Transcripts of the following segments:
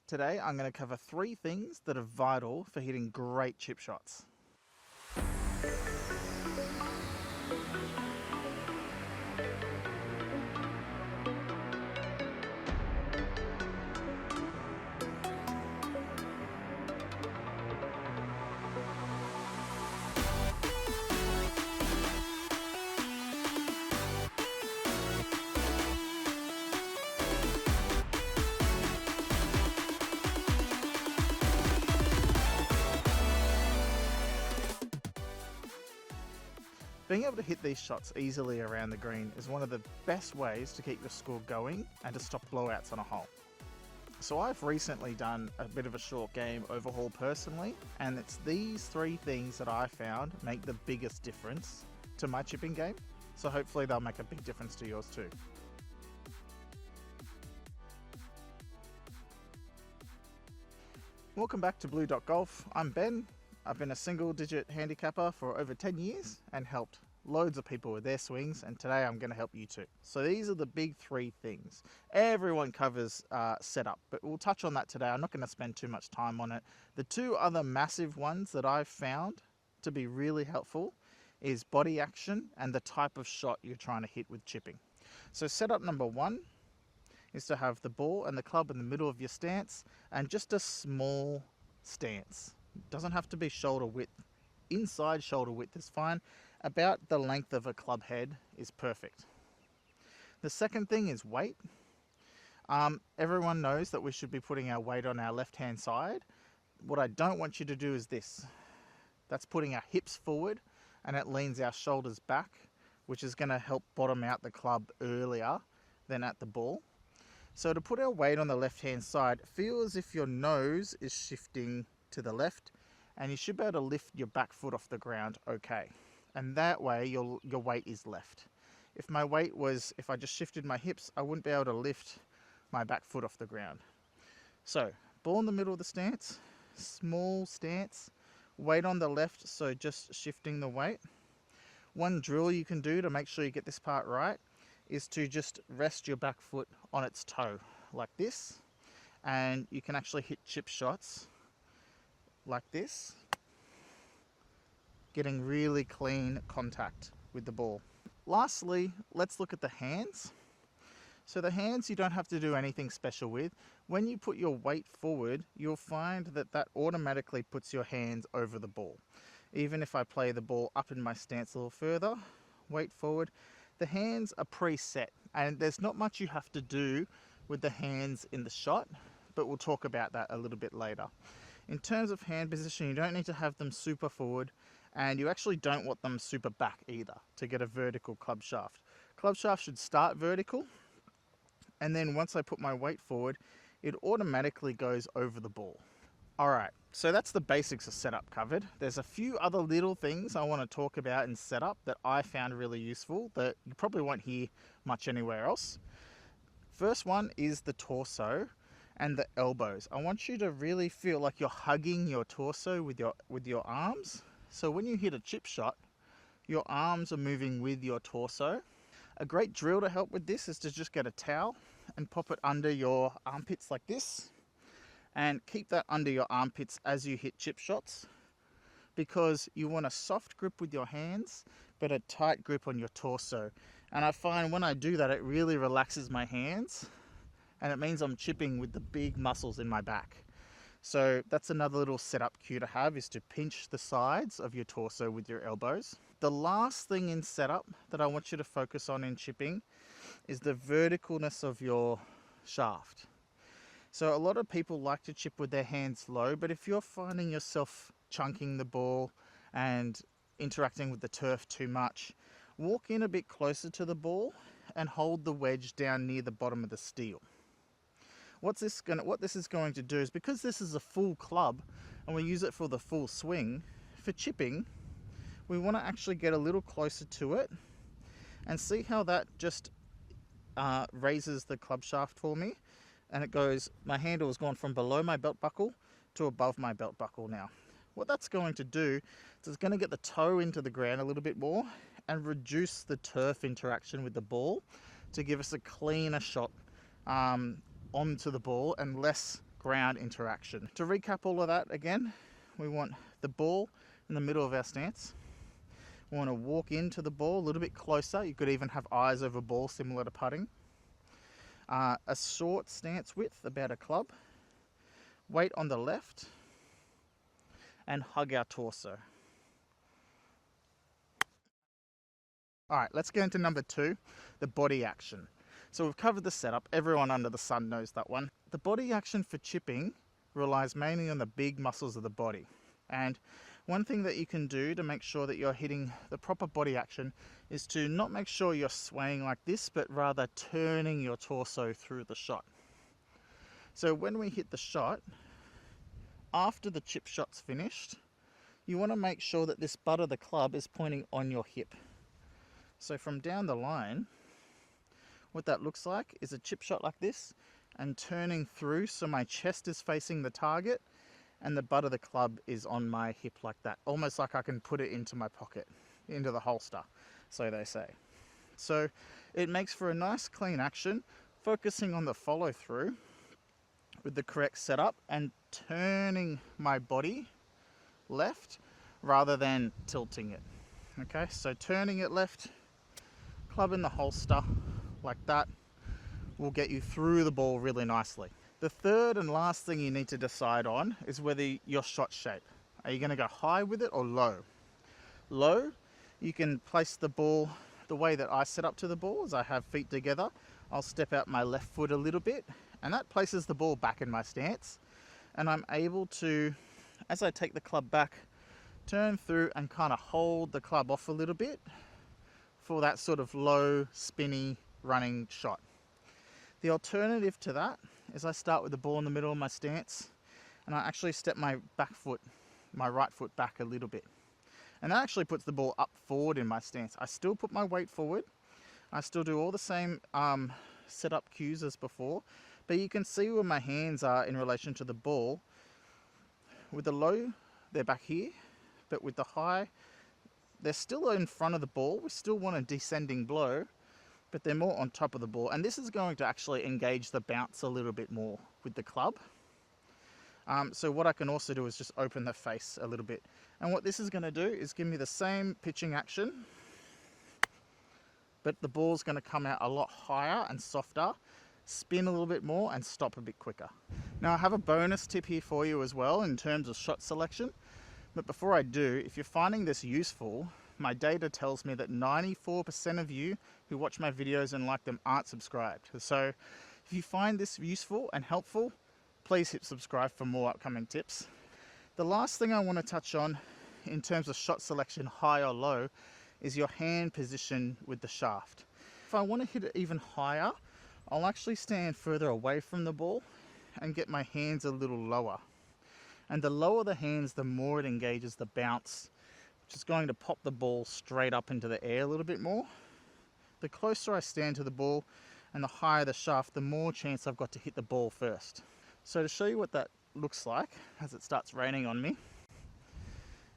Today I'm going to cover 3 things that are vital for hitting great chip shots. Being able to hit these shots easily around the green is one of the best ways to keep your score going and to stop blowouts on a hole. So I've recently done a bit of a short game overhaul personally, and it's these 3 things that I found make the biggest difference to my chipping game. So hopefully they'll make a big difference to yours too. Welcome back to Blue Dot Golf. I'm Ben. I've been a single digit handicapper for over 10 years and helped loads of people with their swings, and today I'm going to help you too. So these are the big 3 things. Everyone covers setup, but we'll touch on that today. I'm not going to spend too much time on it. The 2 other massive ones that I've found to be really helpful is body action and the type of shot you're trying to hit with chipping. So setup number 1 is to have the ball and the club in the middle of your stance, and just a small stance. It doesn't have to be shoulder width. Inside shoulder width is fine. About the length of a club head is perfect. The second thing is weight. Everyone knows that we should be putting our weight on our left hand side. What I don't want you to do is this. That's putting our hips forward and it leans our shoulders back, which is going to help bottom out the club earlier than at the ball. So to put our weight on the left hand side, feel as if your nose is shifting to the left, and you should be able to lift your back foot off the ground okay. And that way your weight is left. If I just shifted my hips, I wouldn't be able to lift my back foot off the ground. So ball in the middle of the stance, small stance, weight on the left, so just shifting the weight. One drill you can do to make sure you get this part right is to just rest your back foot on its toe like this, and you can actually hit chip shots like this, getting really clean contact with the ball. Lastly, let's look at the hands. So the hands you don't have to do anything special with. When you put your weight forward, you'll find that that automatically puts your hands over the ball. Even if I play the ball up in my stance a little further, weight forward, the hands are preset, and there's not much you have to do with the hands in the shot, but we'll talk about that a little bit later. In terms of hand position, you don't need to have them super forward, and you actually don't want them super back either to get a vertical club shaft. Club shaft should start vertical, and then once I put my weight forward, it automatically goes over the ball. Alright, so that's the basics of setup covered. There's a few other little things I want to talk about in setup that I found really useful that you probably won't hear much anywhere else. First one is the torso and the elbows. I want you to really feel like you're hugging your torso with your arms. So when you hit a chip shot, your arms are moving with your torso. A great drill to help with this is to just get a towel and pop it under your armpits like this, and keep that under your armpits as you hit chip shots, because you want a soft grip with your hands but a tight grip on your torso. And I find when I do that, it really relaxes my hands, and it means I'm chipping with the big muscles in my back. So that's another little setup cue to have, is to pinch the sides of your torso with your elbows. The last thing in setup that I want you to focus on in chipping is the verticalness of your shaft. So a lot of people like to chip with their hands low, but if you're finding yourself chunking the ball and interacting with the turf too much, walk in a bit closer to the ball and hold the wedge down near the bottom of the steel. What this is going to do is, because this is a full club and we use it for the full swing, for chipping, we want to actually get a little closer to it and see how that just raises the club shaft for me. And it goes, my handle has gone from below my belt buckle to above my belt buckle now. What that's going to do is it's going to get the toe into the ground a little bit more and reduce the turf interaction with the ball to give us a cleaner shot onto the ball and less ground interaction. To recap all of that again, we want the ball in the middle of our stance. We want to walk into the ball a little bit closer. You could even have eyes over ball, similar to putting. A short stance width, about a club. Weight on the left. And hug our torso. Alright, let's get into number 2, the body action. So we've covered the setup. Everyone under the sun knows that one. The body action for chipping relies mainly on the big muscles of the body. And one thing that you can do to make sure that you're hitting the proper body action is to not make sure you're swaying like this, but rather turning your torso through the shot. So when we hit the shot, after the chip shot's finished, you want to make sure that this butt of the club is pointing on your hip. So from down the line, what that looks like is a chip shot like this and turning through so my chest is facing the target and the butt of the club is on my hip like that. Almost like I can put it into my pocket, into the holster, so they say. So it makes for a nice clean action, focusing on the follow through with the correct setup and turning my body left rather than tilting it. Okay, so turning it left, club in the holster like that will get you through the ball really nicely. The third and last thing you need to decide on is whether your shot shape. Are you going to go high with it or low? Low, you can place the ball the way that I set up to the ball is I have feet together. I'll step out my left foot a little bit and that places the ball back in my stance. And I'm able to, as I take the club back, turn through and kind of hold the club off a little bit for that sort of low, spinny, running shot. The alternative to that is I start with the ball in the middle of my stance and I actually step my back foot, my right foot back a little bit. And that actually puts the ball up forward in my stance. I still put my weight forward. I still do all the same setup cues as before, but you can see where my hands are in relation to the ball. With the low, they're back here, but with the high, they're still in front of the ball. We still want a descending blow, but they're more on top of the ball. And this is going to actually engage the bounce a little bit more with the club. So what I can also do is just open the face a little bit. And what this is going to do is give me the same pitching action, but the ball's going to come out a lot higher and softer, spin a little bit more and stop a bit quicker. Now I have a bonus tip here for you as well in terms of shot selection. But before I do, if you're finding this useful, my data tells me that 94% of you who watch my videos and like them aren't subscribed. So if you find this useful and helpful, please hit subscribe for more upcoming tips. The last thing I want to touch on in terms of shot selection, high or low, is your hand position with the shaft. If I want to hit it even higher, I'll actually stand further away from the ball and get my hands a little lower. And the lower the hands, the more it engages the bounce, which is going to pop the ball straight up into the air a little bit more. The closer I stand to the ball and the higher the shaft, the more chance I've got to hit the ball first. So to show you what that looks like as it starts raining on me,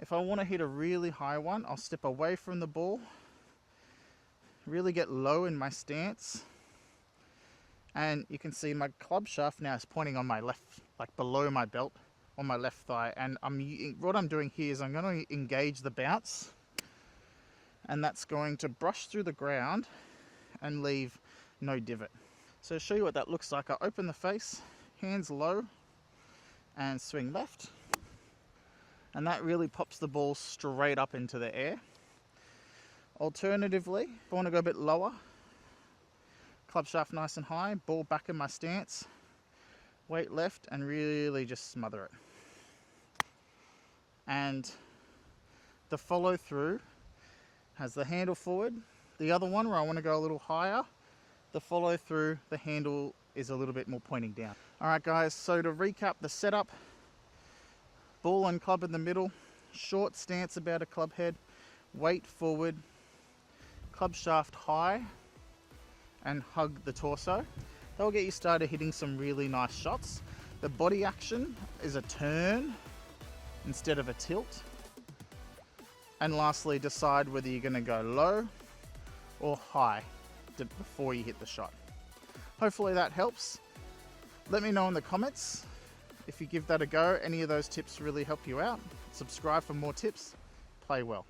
if I want to hit a really high one, I'll step away from the ball, really get low in my stance, and you can see my club shaft now is pointing on my left, like below my belt, on my left thigh. And what I'm doing here is I'm going to engage the bounce, and that's going to brush through the ground and leave no divot. So to show you what that looks like, I open the face, hands low, and swing left. And that really pops the ball straight up into the air. Alternatively, if I want to go a bit lower, club shaft nice and high, ball back in my stance, weight left, and really just smother it. And the follow through has the handle forward. The other one where I want to go a little higher, the follow through, the handle is a little bit more pointing down. All right guys, so to recap the setup, ball and club in the middle, short stance about a club head, weight forward, club shaft high, and hug the torso. That'll get you started hitting some really nice shots. The body action is a turn instead of a tilt. And lastly, decide whether you're going to go low or high before you hit the shot. Hopefully that helps. Let me know in the comments If you give that a go, any of those tips really help you out. Subscribe for more tips. Play well.